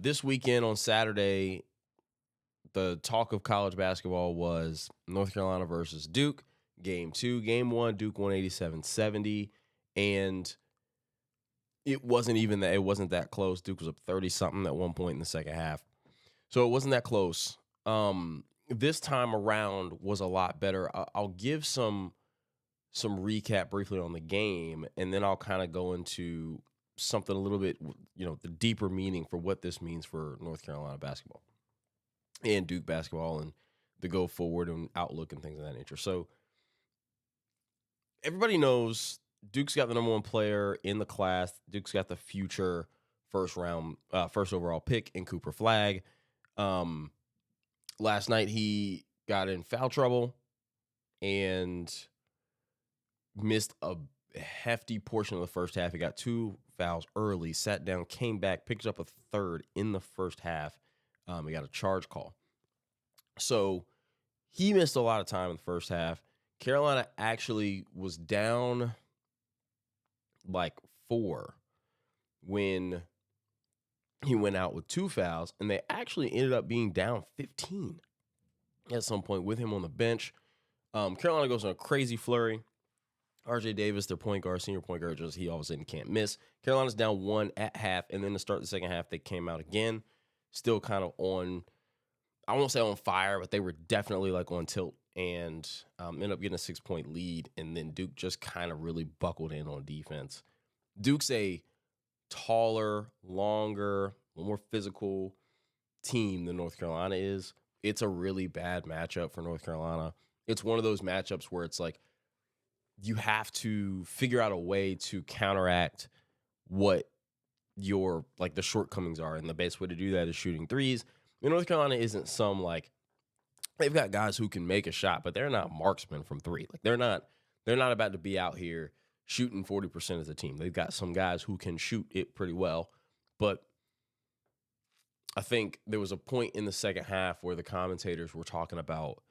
This weekend on Saturday, the talk of college basketball was North Carolina versus Duke, game 2. Game 1, Duke won 87-70, and it wasn't that close. Duke was up 30-something at one point in the second half. So it wasn't that close. This time around was a lot better. I'll give some recap briefly on the game, and then I'll kind of go into something a little bit, the deeper meaning for what this means for North Carolina basketball and Duke basketball and the go forward and outlook and things of that nature. So everybody knows Duke's got the number one player in the class. Duke's got the future first overall pick in Cooper Flagg. Last night he got in foul trouble and missed a hefty portion of the first half. He got 2 fouls early, sat down, came back, picked up a third in the first half. He got a charge call. So he missed a lot of time in the first half. Carolina actually was down like 4 when he went out with 2 fouls, and they actually ended up being down 15 at some point with him on the bench. Carolina goes on a crazy flurry. RJ Davis, their point guard, senior point guard, he all of a sudden can't miss. Carolina's down 1 at half, and then to start the second half, they came out again, still kind of on, I won't say on fire, but they were definitely like on tilt, and ended up getting a 6-point lead, and then Duke just kind of really buckled in on defense. Duke's a taller, longer, a little more physical team than North Carolina is. It's a really bad matchup for North Carolina. It's one of those matchups where it's like you have to figure out a way to counteract what your the shortcomings are, and the best way to do that is shooting threes. North Carolina isn't they've got guys who can make a shot, but they're not marksmen from 3. They're not about to be out here shooting 40% as a team. They've got some guys who can shoot it pretty well, but I think there was a point in the second half where the commentators were talking about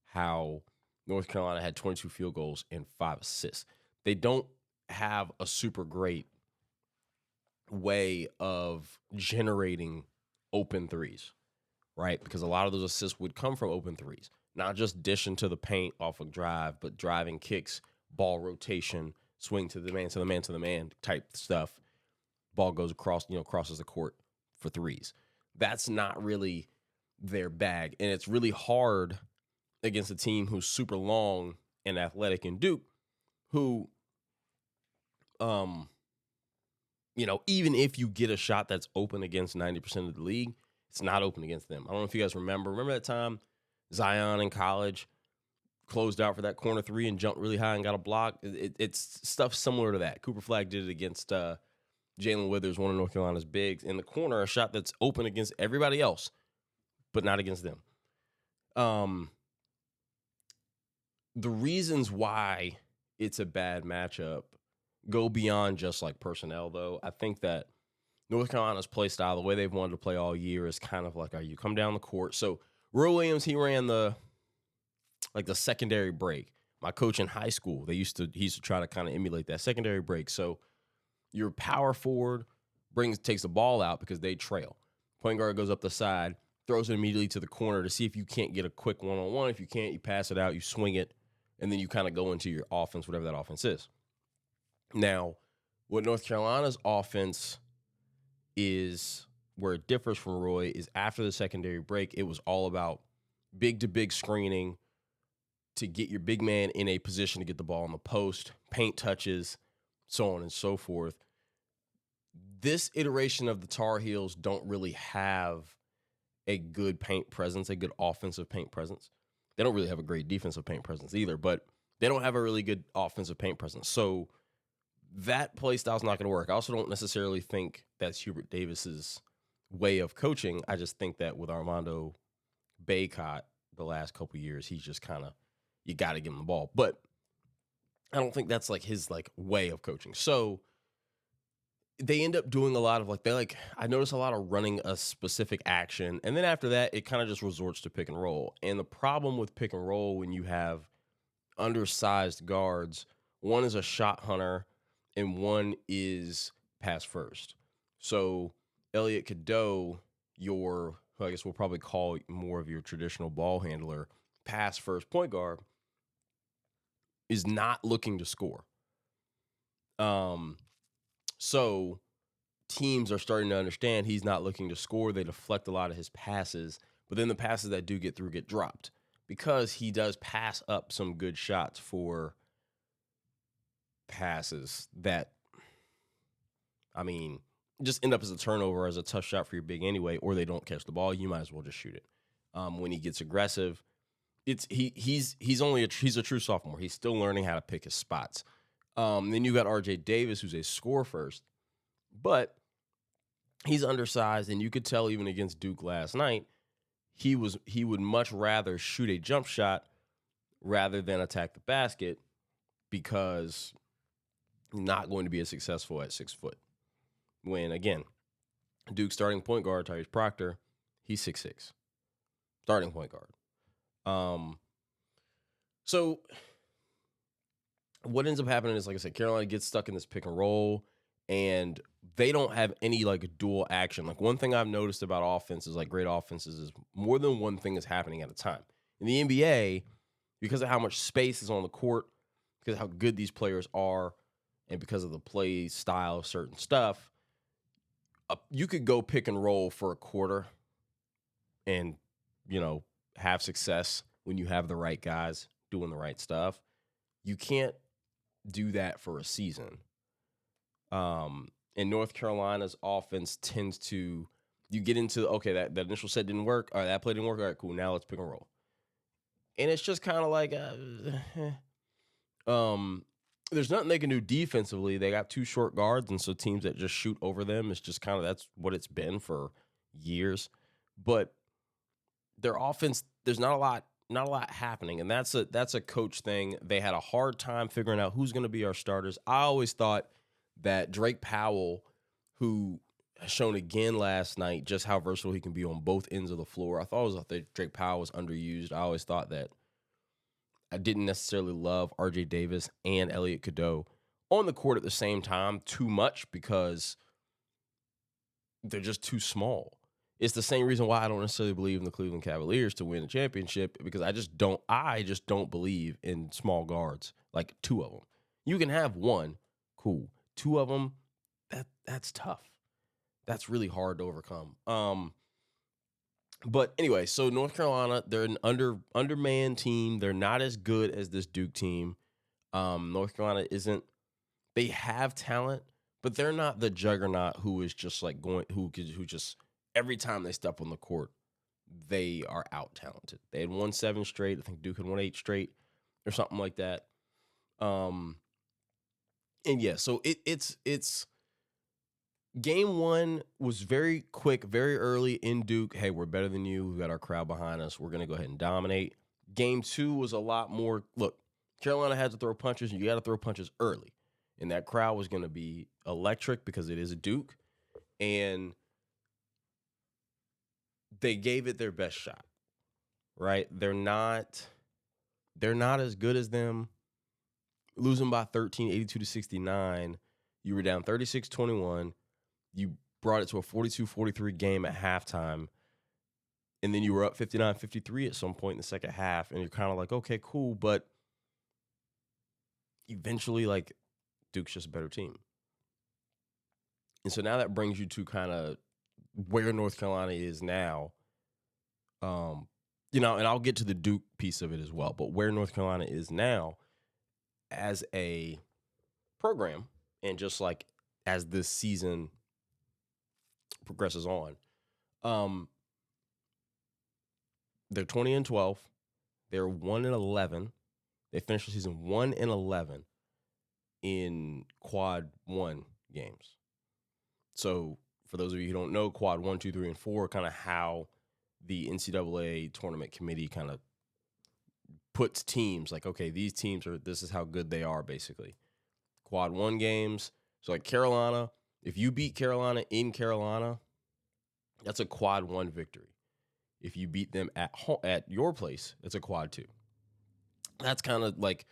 how North Carolina had 22 field goals and 5 assists. They don't have a super great way of generating open threes, right? Because a lot of those assists would come from open threes, not just dishing to the paint off a drive, but driving kicks, ball rotation, swing to the man type stuff. Ball goes across, crosses the court for threes. That's not really their bag. And it's really hard against a team who's super long and athletic in Duke, who, even if you get a shot that's open against 90% of the league, it's not open against them. I don't know if you guys remember that time Zion in college closed out for that corner 3 and jumped really high and got a block. It's stuff similar to that. Cooper Flagg did it against Jalen Withers, one of North Carolina's bigs, in the corner, a shot that's open against everybody else, but not against them. The reasons why it's a bad matchup go beyond just personnel, though. I think that North Carolina's play style, the way they've wanted to play all year, is kind of you come down the court. So Roy Williams, he ran the secondary break. My coach in high school, he used to try to kind of emulate that secondary break. So your power forward takes the ball out because they trail. Point guard goes up the side, throws it immediately to the corner to see if you can't get a quick one-on-one. If you can't, you pass it out, you swing it, and then you kind of go into your offense, whatever that offense is. Now, what North Carolina's offense is, where it differs from Roy, is after the secondary break, it was all about big-to-big screening to get your big man in a position to get the ball on the post, paint touches, so on and so forth. This iteration of the Tar Heels don't really have a good paint presence, a good offensive paint presence. They don't really have a great defensive paint presence either, but they don't have a really good offensive paint presence. So that play style's not going to work. I also don't necessarily think that's Hubert Davis's way of coaching. I just think that with Armando Bacot the last couple of years, he's just kind of, you got to give him the ball. But I don't think that's his way of coaching. So they end up doing a lot of I notice a lot of running a specific action, and then after that it kind of just resorts to pick and roll. And the problem with pick and roll, when you have undersized guards, one is a shot hunter and one is pass first. So Elliot Cadeau your, who I guess we'll probably call more of your traditional ball handler, pass first point guard, is not looking to score. So teams are starting to understand he's not looking to score. They deflect a lot of his passes, but then the passes that do get through get dropped because he does pass up some good shots for passes that, I mean, just end up as a turnover, as a tough shot for your big anyway, or they don't catch the ball. You might as well just shoot it. When he gets aggressive, he's a true sophomore. He's still learning how to pick his spots. Then you got RJ Davis, who's a score first, but he's undersized, and you could tell even against Duke last night, he would much rather shoot a jump shot rather than attack the basket because not going to be as successful at 6 foot. When, again, Duke's starting point guard, Tyrese Proctor, he's 6'6", starting point guard. So what ends up happening is, like I said, Carolina gets stuck in this pick and roll, and they don't have any, like, dual action. Like, one thing I've noticed about offenses, like great offenses, is more than one thing is happening at a time. In the NBA, because of how much space is on the court, because of how good these players are, and because of the play style of certain stuff, you could go pick and roll for a quarter and, have success when you have the right guys doing the right stuff. You can't do that for a season. And North Carolina's offense tends to, you get into, okay, that initial set didn't work. All right, that play didn't work. All right, cool. Now let's pick and roll. And it's just kind of like, there's nothing they can do defensively. They got 2 short guards, and so teams that just shoot over them, it's just kind of, that's what it's been for years. But their offense, there's not a lot happening, and that's a coach thing. They had a hard time figuring out who's going to be our starters. I always thought that Drake Powell, who has shown again last night just how versatile he can be on both ends of the floor. I thought that Drake Powell was underused. I always thought that. I didn't necessarily love RJ Davis and Elliot Cadeau on the court at the same time too much because they're just too small. It's the same reason why I don't necessarily believe in the Cleveland Cavaliers to win a championship, because I just don't believe in small guards, like 2 of them. You can have 1, cool. 2 of them, that's tough. That's really hard to overcome. But anyway, so North Carolina, they're an undermanned team. They're not as good as this Duke team. North Carolina isn't. They have talent, but they're not the juggernaut who is just like who just every time they step on the court, they are out talented. They had won 7 straight. I think Duke had won 8 straight or something like that. And yeah, so it's game 1 was very quick, very early in Duke. Hey, we're better than you. We got our crowd behind us. We're going to go ahead and dominate. Game 2 was a lot more, look, Carolina had to throw punches, and you got to throw punches early. And that crowd was going to be electric because it is a Duke. And they gave it their best shot, right? They're not as good as them. Losing by 13, 82-69. You were down 36-21. You brought it to a 42-43 game at halftime. And then you were up 59-53 at some point in the second half. And you're kind of like, okay, cool. But eventually, like, Duke's just a better team. And so now that brings you to kind of where North Carolina is now. And I'll get to the Duke piece of it as well. But where North Carolina is now as a program, and just like as this season progresses on, they're 20-12. They're 1-11. They finished the season 1-11 in quad 1 games. So for those of you who don't know, quad 1, 2, 3, and 4, kind of how the NCAA tournament committee kind of puts teams like, okay, these teams this is how good they are, basically. Quad 1 games. So like Carolina, if you beat Carolina in Carolina, that's a quad 1 victory. If you beat them at your place, it's a quad 2. That's kind of like,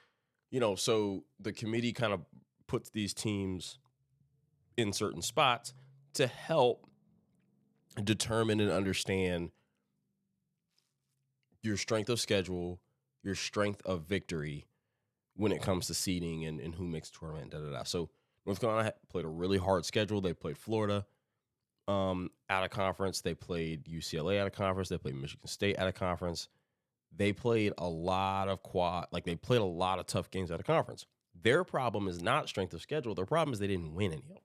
so the committee kind of puts these teams in certain spots to help determine and understand your strength of schedule, your strength of victory when it comes to seeding and who makes the tournament, So North Carolina played a really hard schedule. They played Florida out of conference. They played UCLA out of conference. They played Michigan State out of conference. They played a lot of they played a lot of tough games out of conference. Their problem is not strength of schedule. Their problem is they didn't win any of them.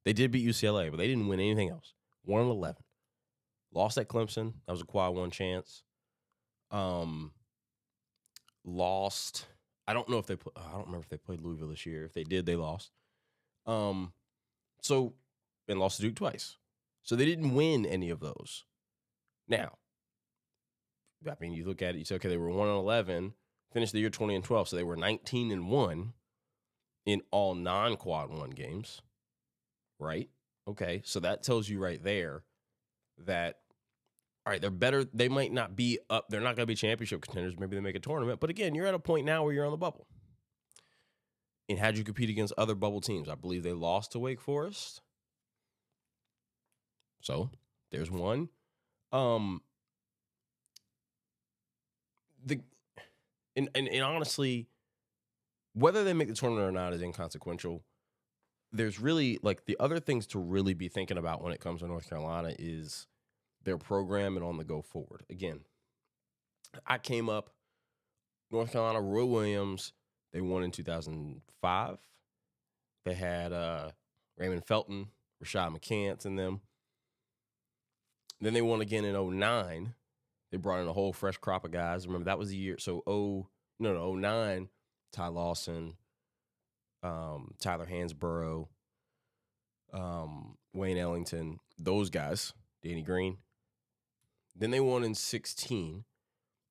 They did beat UCLA, but they didn't win anything else. 1-11. Lost at Clemson. That was a quad one chance. Lost. I don't know if I don't remember if they played Louisville this year. If they did, they lost. And lost to Duke twice. So they didn't win any of those. Now, I mean, you look at it, you say, okay, they were 1-11, finished the year 20-12, so they were 19-1 in all non-quad one games, right? Okay, so that tells you right there that, all right, they're better. They might not be up. They're not going to be championship contenders. Maybe they make a tournament. But again, you're at a point now where you're on the bubble. And how'd you compete against other bubble teams? I believe they lost to Wake Forest. So there's one. And honestly, whether they make the tournament or not is inconsequential. There's really, the other things to really be thinking about when it comes to North Carolina is their program and on the go forward. Again, I came up, North Carolina, Roy Williams, they won in 2005. They had Raymond Felton, Rashad McCants in them. Then they won again in 2009. They brought in a whole fresh crop of guys. Remember, that was the year. So, 2009, Ty Lawson, Tyler Hansborough, Wayne Ellington, those guys, Danny Green. Then they won in 2016.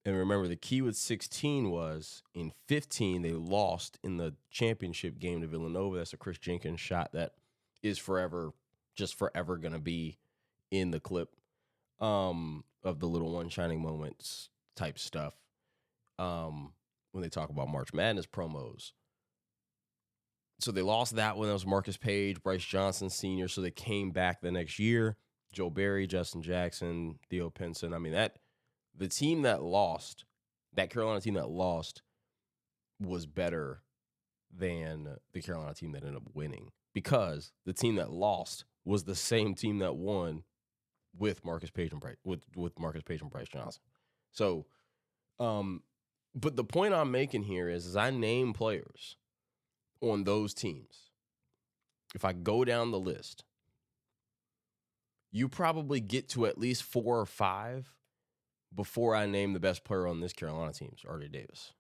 And remember, the key with 2016 was in 2015, they lost in the championship game to Villanova. That's a Chris Jenkins shot that is forever going to be in the clip of the little one shining moments type stuff when they talk about March Madness promos. So they lost that one. That was Marcus Page, Bryce Johnson Sr. So they came back the next year. Joe Barry, Justin Jackson, Theo Pinson. I mean, the team that lost, that Carolina team that lost, was better than the Carolina team that ended up winning, because the team that lost was the same team that won with Marcus Page and Bryce Johnson. So, but the point I'm making here is I name players on those teams. If I go down the list, you probably get to at least 4 or 5 before I name the best player on this Carolina team, RJ Davis.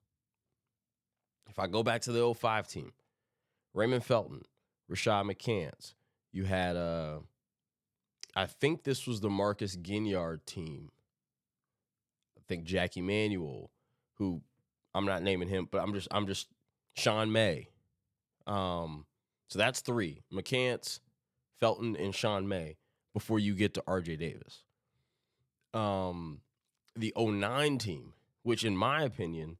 If I go back to the 2005 team, Raymond Felton, Rashad McCants, you had I think this was the Marcus Ginyard team. I think Jackie Manuel, who I'm not naming him, but I'm just Sean May. So that's 3. McCants, Felton, and Sean May before you get to RJ Davis. The 2009 team, which in my opinion,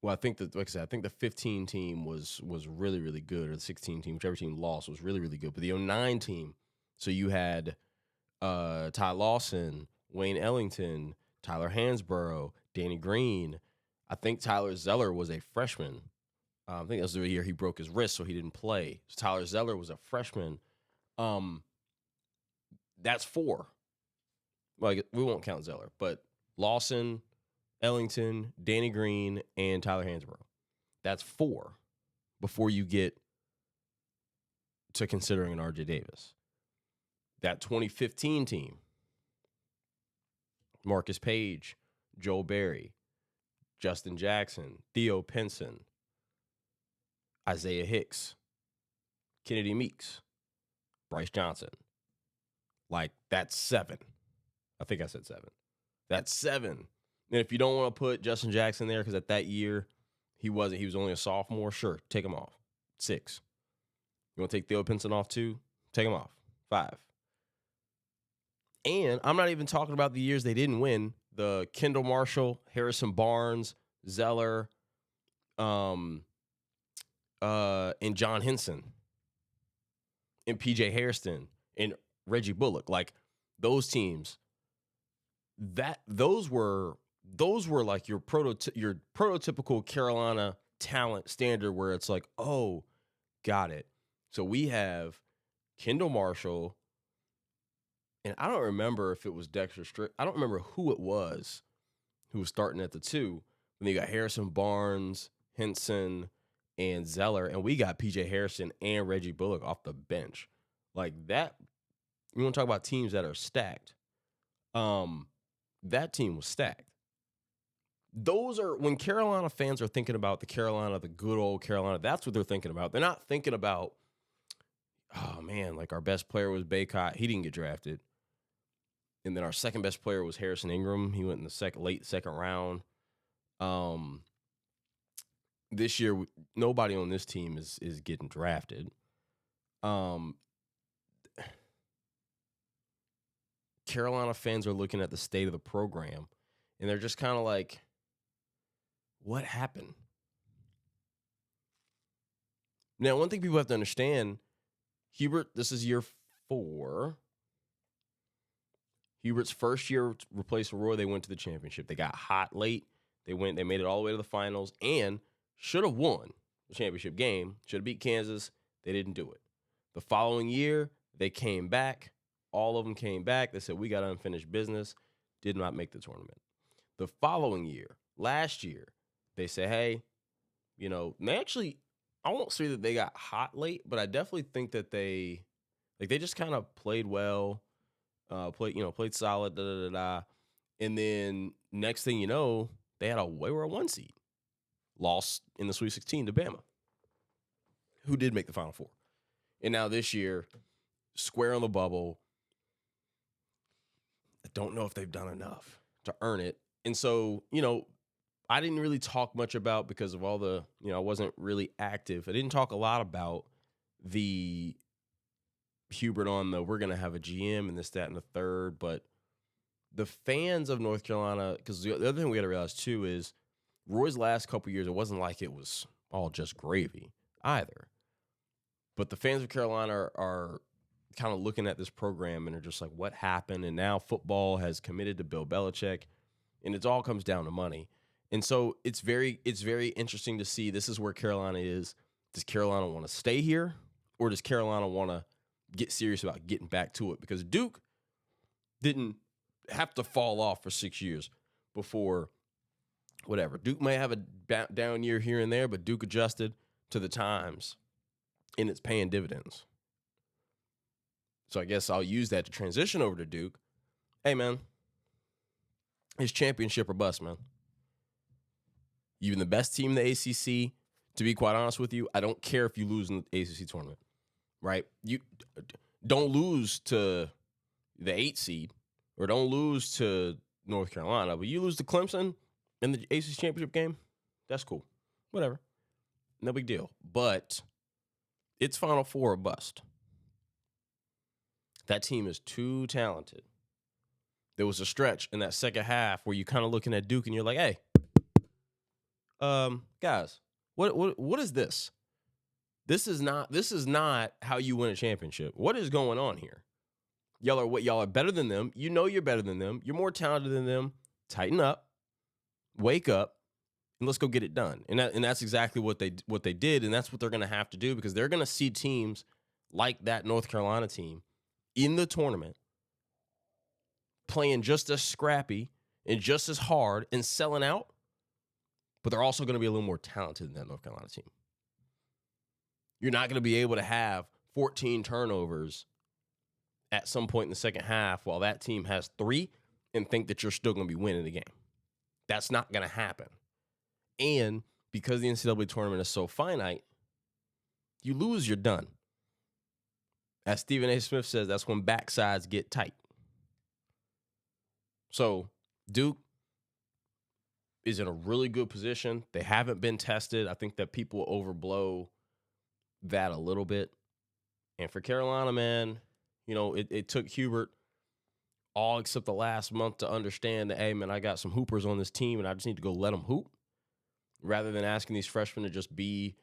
I think the 15 team was really, really good, or the 16 team, whichever team lost, was really, really good. But the 2009 team, so you had Ty Lawson, Wayne Ellington, Tyler Hansborough, Danny Green. I think Tyler Zeller was a freshman. I think that was the year he broke his wrist, so he didn't play. So Tyler Zeller was a freshman. That's 4. Well, we won't count Zeller, but Lawson, Ellington, Danny Green, and Tyler Hansborough. That's 4 before you get to considering an RJ Davis. That 2015 team, Marcus Page, Joel Barry, Justin Jackson, Theo Pinson, Isaiah Hicks, Kennedy Meeks, Bryce Johnson. That's 7. I think I said 7. That's 7. And if you don't want to put Justin Jackson there, because at that year, he was only a sophomore, sure, take him off. 6. You want to take Theo Pinson off too? Take him off. 5. And I'm not even talking about the years they didn't win. The Kendall Marshall, Harrison Barnes, Zeller, and John Henson, and PJ Hairston, and Reggie Bullock. Like those teams, those were like your prototypical Carolina talent standard where it's like, oh, got it. So we have Kendall Marshall, and I don't remember if it was Dexter Strick. I don't remember who it was who was starting at the 2. And then you got Harrison Barnes, Henson, and Zeller, and we got PJ Harrison and Reggie Bullock off the bench. Like that, you want to talk about teams that are stacked. That team was stacked. Those are when Carolina fans are thinking about the good old Carolina, that's what they're thinking about. They're not thinking about, oh man, like our best player was Baycott. He didn't get drafted. And then our second best player was Harrison Ingram. He went in the late second round. This year, nobody on this team is getting drafted. Carolina fans are looking at the state of the program, and they're just kind of like, what happened? Now, one thing people have to understand, Hubert, this is year 4. Hubert's first year replaced Roy. They went to the championship. They got hot late. They made it all the way to the finals and should have won the championship game. Should have beat Kansas. They didn't do it. The following year, they came back. All of them came back. They said, we got unfinished business. Did not make the tournament. The following year, last year, they said, hey, they actually, I won't say that they got hot late, but I definitely think that they just kind of played well, played solid, And then next thing you know, they were a 1 seed. Lost in the Sweet 16 to Bama, who did make the Final Four. And now this year, square on the bubble. I don't know if they've done enough to earn it. And so, I didn't really talk much about, because of all the, I wasn't really active. I didn't talk a lot about the Hubert on we're going to have a GM and this, that, and the third. But the fans of North Carolina, because the other thing we got to realize too is Roy's last couple years, it wasn't like it was all just gravy either. But the fans of Carolina are kind of looking at this program and are just like, what happened? And now football has committed to Bill Belichick, and it all comes down to money. And so it's very interesting to see. This is where Carolina is. Does Carolina want to stay here, or does Carolina want to get serious about getting back to it? Because Duke didn't have to fall off for 6 years before whatever. Duke may have a down year here and there, but Duke adjusted to the times, and it's paying dividends. So I guess I'll use that to transition over to Duke. Hey, man, it's championship or bust, man. You're the best team in the ACC. To be quite honest with you, I don't care if you lose in the ACC tournament, right? You don't lose to the 8 seed, or don't lose to North Carolina, but you lose to Clemson in the ACC championship game, that's cool. Whatever. No big deal. But it's Final Four or bust. That team is too talented. There was a stretch in that second half where you're kind of looking at Duke and you're like, hey, guys, what is this? This is not how you win a championship. What is going on here? Y'all are better than them. You know you're better than them. You're more talented than them. Tighten up, wake up, and let's go get it done. And that's exactly what they did, and that's what they're going to have to do, because they're going to see teams like that North Carolina team in the tournament playing just as scrappy and just as hard and selling out, but they're also going to be a little more talented than that North Carolina team. You're not going to be able to have 14 turnovers at some point in the second half while that team has 3 and think that you're still going to be winning the game. That's not going to happen. And because the NCAA tournament is so finite, you lose, you're done. As Stephen A. Smith says, that's when backsides get tight. So Duke is in a really good position. They haven't been tested. I think that people overblow that a little bit. And for Carolina, man, it took Hubert all except the last month to understand that, hey, man, I got some hoopers on this team and I just need to go let them hoop, rather than asking these freshmen to just be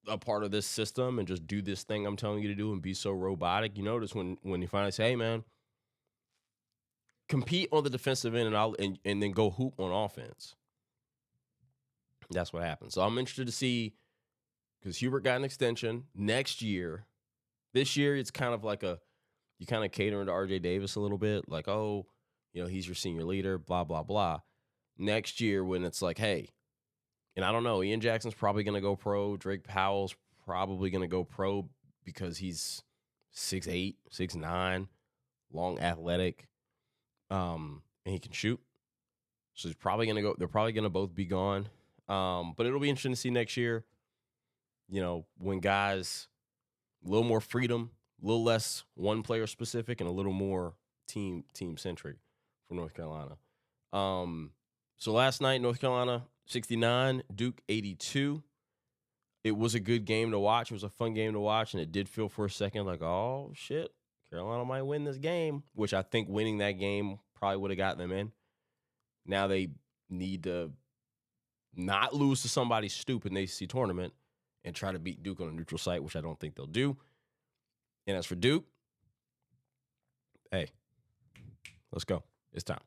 a part of this system and just do this thing I'm telling you to do and be so robotic. You notice when you finally say, hey man, compete on the defensive end and then go hoop on offense. That's what happens. So I'm interested to see, because Hubert got an extension next year. This year, it's kind of like you kind of catering to RJ Davis a little bit. Like, oh, he's your senior leader, blah, blah, blah. Next year, when it's like, hey, and I don't know, Ian Jackson's probably going to go pro. Drake Powell's probably going to go pro because he's 6'8", 6'9", long, athletic, and he can shoot. So he's probably going to go. They're probably going to both be gone. But it'll be interesting to see next year, when guys, a little more freedom, a little less one player specific, and a little more team centric for North Carolina. So last night, North Carolina 69, Duke 82. It was a good game to watch. It was a fun game to watch, and it did feel for a second like, oh shit, Carolina might win this game, which I think winning that game probably would have gotten them in. Now they need to not lose to somebody stupid in the ACC tournament and try to beat Duke on a neutral site, which I don't think they'll do. And as for Duke, hey, let's go. It's time.